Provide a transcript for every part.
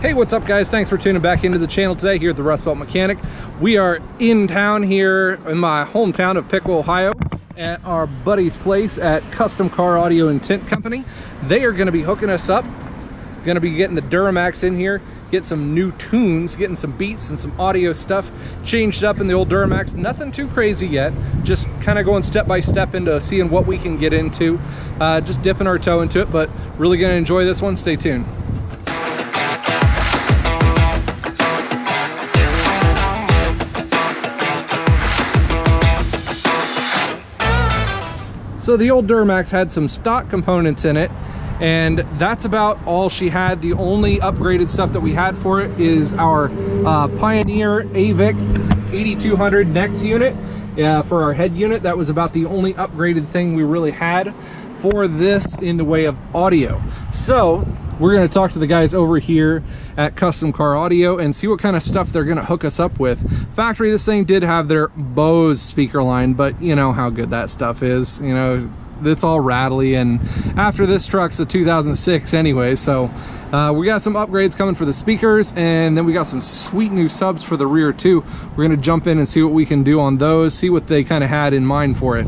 Hey, what's up guys? Thanks for tuning back into the channel today here at the Rust Belt Mechanic. We are in town here in my hometown of Piqua, Ohio at our buddy's place at Kustom Car Audio and Tint Company. They are going to be hooking us up. Going to be getting the Duramax in here, get some new tunes, getting some beats and some audio stuff changed up in the old Duramax. Nothing too crazy yet, just kind of going step by step into seeing what we can get into, just dipping our toe into it, but really going to enjoy this one. Stay tuned. So the old Duramax had some stock components in it, and that's about all she had. The only upgraded stuff that we had for it is our Pioneer AVIC 8200 NEX unit for our head unit. That was about the only upgraded thing we really had for this in the way of audio. So we're going to talk to the guys over here at Kustom Car Audio and see what kind of stuff they're going to hook us up with. Factory, this thing did have their Bose speaker line, but you know how good that stuff is. You know, it's all rattly, and after this truck's a 2006 anyway, so we got some upgrades coming for the speakers, and then we got some sweet new subs for the rear too. We're going to jump in and see what we can do on those, see what they kind of had in mind for it.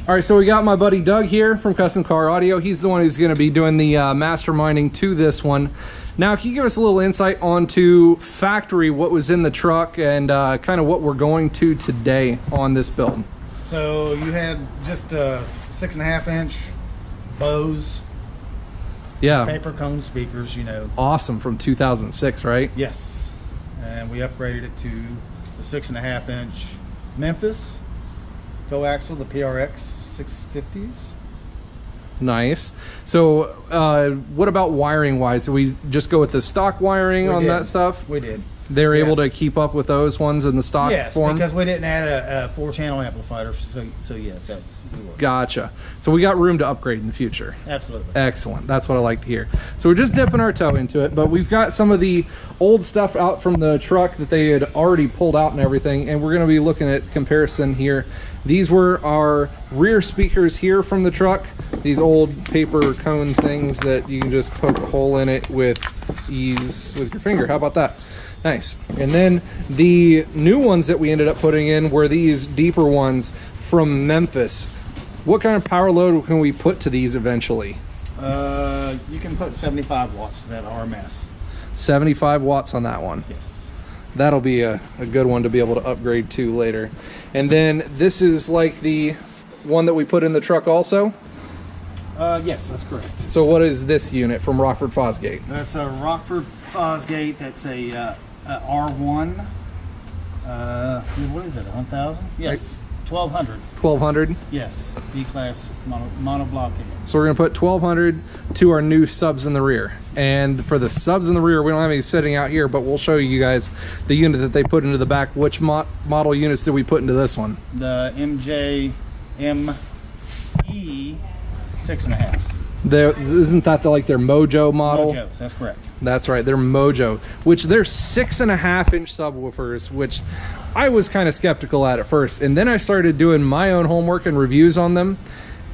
All right, so we got my buddy Doug here from Kustom Car Audio. He's the one who's going to be doing the masterminding to this one. Now, can you give us a little insight onto factory, what was in the truck, and kind of what we're going to today on this build? So you had just 6.5 inch Bose, paper cone speakers, you know. Awesome, from 2006, right? Yes, and we upgraded it to the 6.5 inch Memphis coaxial, the PRX 650s. Nice. So what about wiring wise? Did we just go with the stock wiring on that stuff? We did. They were able to keep up with those ones in the stock form? Because we didn't add a 4-channel amplifier, so yes, that was. Gotcha. So we got room to upgrade in the future. Absolutely. Excellent. That's what I like to hear. So we're just dipping our toe into it, but we've got some of the old stuff out from the truck that they had already pulled out and everything, and we're going to be looking at comparison here. These were our rear speakers here from the truck. These old paper cone things that you can just poke a hole in it with ease with your finger. How about that? Nice. And then the new ones that we ended up putting in were these deeper ones from Memphis. What kind of power load can we put to these eventually? You can put 75 watts to that RMS. 75 watts on that one. Yes. That'll be a good one to be able to upgrade to later. And then this is like the one that we put in the truck also? Yes, that's correct. So what is this unit from Rockford Fosgate? That's a Rockford Fosgate. That's a R1. What is it? 1,000? Yes. 1,200. 1,200? Yes. D-class monoblock. So we're going to put 1,200 to our new subs in the rear. And for the subs in the rear, we don't have any sitting out here, but we'll show you guys the unit that they put into the back. Which model units did we put into this one? The ME 6.5s. Isn't that like their Mojo model? Mojos, that's correct. That's right, they're Mojo, which they're 6.5 inch subwoofers, which I was kind of skeptical at first. And then I started doing my own homework and reviews on them.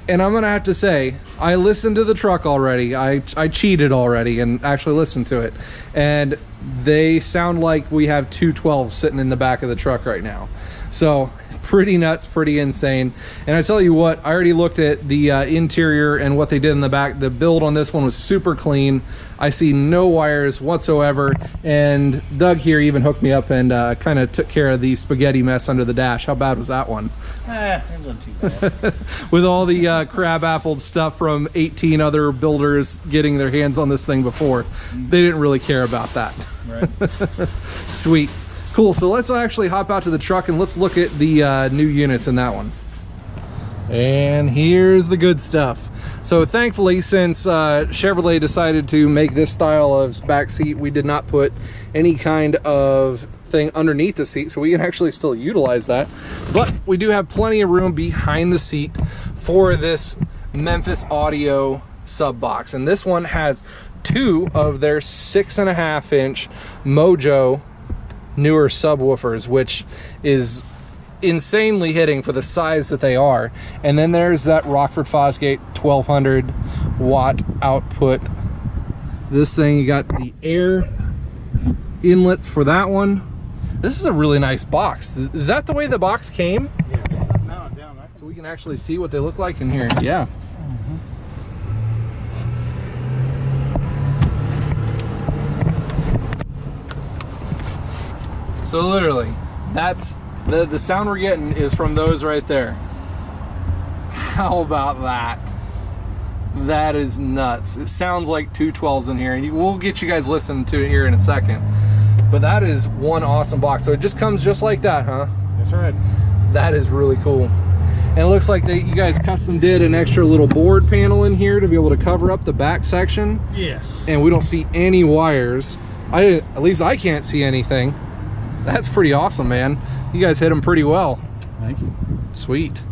And I'm gonna have to say, I listened to the truck already. I cheated already and actually listened to it. And they sound like we have two 12s sitting in the back of the truck right now. So pretty nuts, pretty insane. And I tell you what, I already looked at the interior and what they did in the back. The build on this one was super clean. I see no wires whatsoever. And Doug here even hooked me up and kind of took care of the spaghetti mess under the dash. How bad was that one? It wasn't too bad. With all the crab-appled stuff from 18 other builders getting their hands on this thing before, they didn't really care about that. Right. Sweet. Cool, so let's actually hop out to the truck and let's look at the new units in that one. And here's the good stuff. So thankfully, since Chevrolet decided to make this style of back seat, we did not put any kind of thing underneath the seat, so we can actually still utilize that. But we do have plenty of room behind the seat for this Memphis Audio sub box. And this one has two of their 6.5 inch Mojo newer subwoofers, which is insanely hitting for the size that they are. And then there's that Rockford Fosgate 1,200 watt output This thing, you got the air inlets for that one. This is a really nice box. Is that the way the box came? Yeah, this is mounted down. So we can actually see what they look like in here. Yeah. So literally, that's the sound we're getting is from those right there. How about that? That is nuts. It sounds like 212s in here, and we'll get you guys listening to it here in a second. But that is one awesome box. So it just comes just like that, huh? That's right. That is really cool. And it looks like you guys custom did an extra little board panel in here to be able to cover up the back section. Yes. And we don't see any wires. At least I can't see anything. That's pretty awesome, man. You guys hit them pretty well. Thank you. Sweet.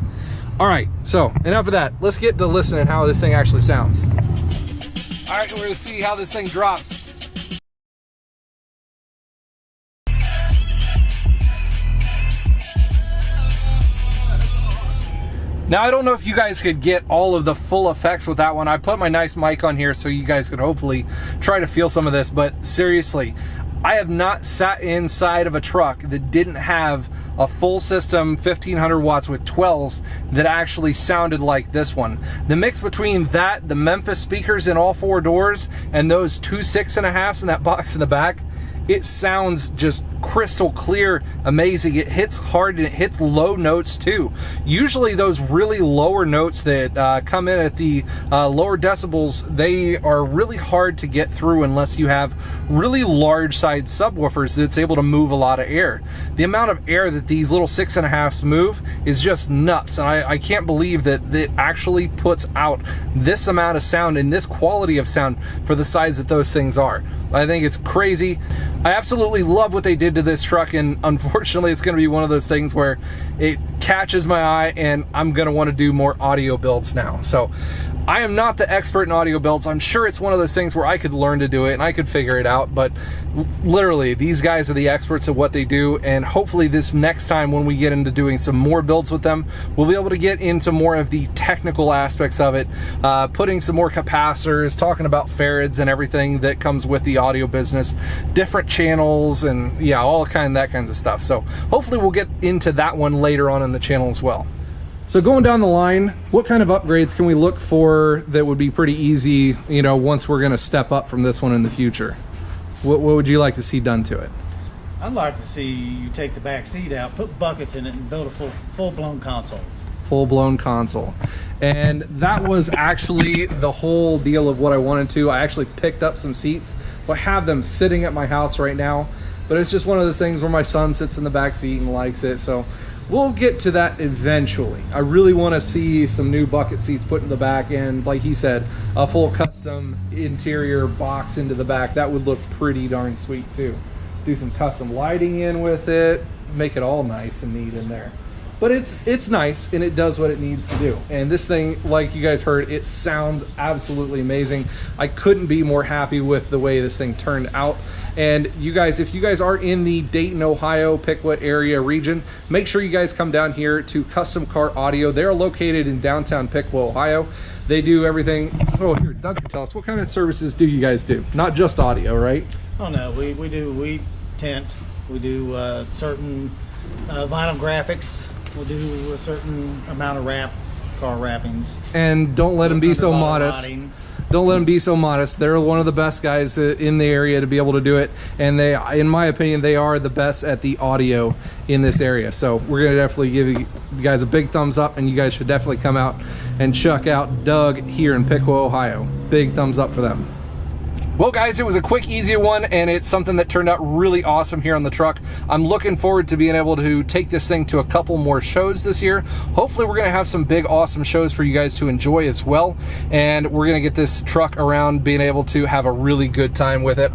All right, so enough of that. Let's get to listening how this thing actually sounds. All right, we're gonna see how this thing drops. Now, I don't know if you guys could get all of the full effects with that one. I put my nice mic on here so you guys could hopefully try to feel some of this, but seriously, I have not sat inside of a truck that didn't have a full system 1500 watts with 12s that actually sounded like this one. The mix between that, the Memphis speakers in all four doors, and those two 6.5s in that box in the back, it sounds just crystal clear, amazing. It hits hard and it hits low notes too. Usually those really lower notes that come in at the lower decibels, they are really hard to get through unless you have really large side subwoofers that's able to move a lot of air. The amount of air that these little 6.5s move is just nuts, and I can't believe that it actually puts out this amount of sound and this quality of sound for the size that those things are. I think it's crazy. I absolutely love what they did to this truck, and unfortunately it's going to be one of those things where it catches my eye and I'm going to want to do more audio builds now. So I am not the expert in audio builds. I'm sure it's one of those things where I could learn to do it and I could figure it out, but literally these guys are the experts at what they do, and hopefully this next time when we get into doing some more builds with them, we'll be able to get into more of the technical aspects of it, putting some more capacitors, talking about farads and everything that comes with the audio business, different channels, and yeah, all that kinds of stuff. So hopefully we'll get into that one later on in the channel as well. So going down the line, what kind of upgrades can we look for that would be pretty easy, you know, once we're going to step up from this one in the future? What would you like to see done to it? I'd like to see you take the back seat out, put buckets in it, and build a full-blown console. Full-blown console. And that was actually the whole deal of what I wanted to. I actually picked up some seats, so I have them sitting at my house right now, but it's just one of those things where my son sits in the back seat and likes it, so we'll get to that eventually. I really want to see some new bucket seats put in the back, and like he said, a full custom interior box into the back. That would look pretty darn sweet too. Do some custom lighting in with it, make it all nice and neat in there. But it's nice, and it does what it needs to do. And this thing, like you guys heard, it sounds absolutely amazing. I couldn't be more happy with the way this thing turned out. And you guys, if you guys are in the Dayton, Ohio, Piqua area region, make sure you guys come down here to Kustom Car Audio. They're located in downtown Piqua, Ohio. They do everything. Oh, here, Doug can tell us, what kind of services do you guys do? Not just audio, right? Oh no, we tint, we do certain vinyl graphics, we'll do a certain amount of car wrappings. And don't let them be so modest. Rotting. Don't let them be so modest. They're one of the best guys in the area to be able to do it. And they, in my opinion, they are the best at the audio in this area. So we're going to definitely give you guys a big thumbs up, and you guys should definitely come out and check out Doug here in Piqua, Ohio. Big thumbs up for them. Well guys, it was a quick, easy one, and it's something that turned out really awesome here on the truck. I'm looking forward to being able to take this thing to a couple more shows this year. Hopefully we're gonna have some big, awesome shows for you guys to enjoy as well, and we're gonna get this truck around being able to have a really good time with it.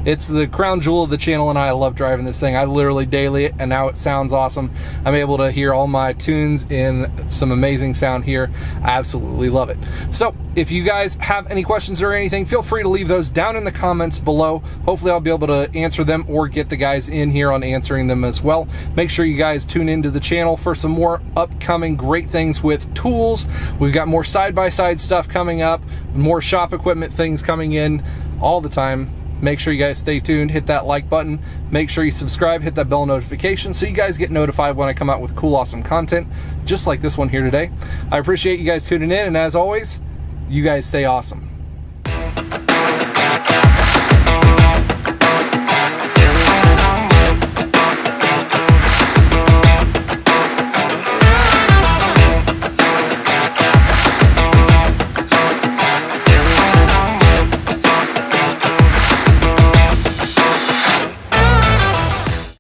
It's the crown jewel of the channel, and I love driving this thing. I literally daily it, and now it sounds awesome. I'm able to hear all my tunes in some amazing sound here. I absolutely love it. So if you guys have any questions or anything, feel free to leave those down in the comments below. Hopefully I'll be able to answer them or get the guys in here on answering them as well. Make sure you guys tune into the channel for some more upcoming great things with tools. We've got more side-by-side stuff coming up, more shop equipment things coming in. all the time. Make sure you guys stay tuned, hit that like button, make sure you subscribe, hit that bell notification so you guys get notified when I come out with cool, awesome content, just like this one here today. I appreciate you guys tuning in, and as always, you guys stay awesome.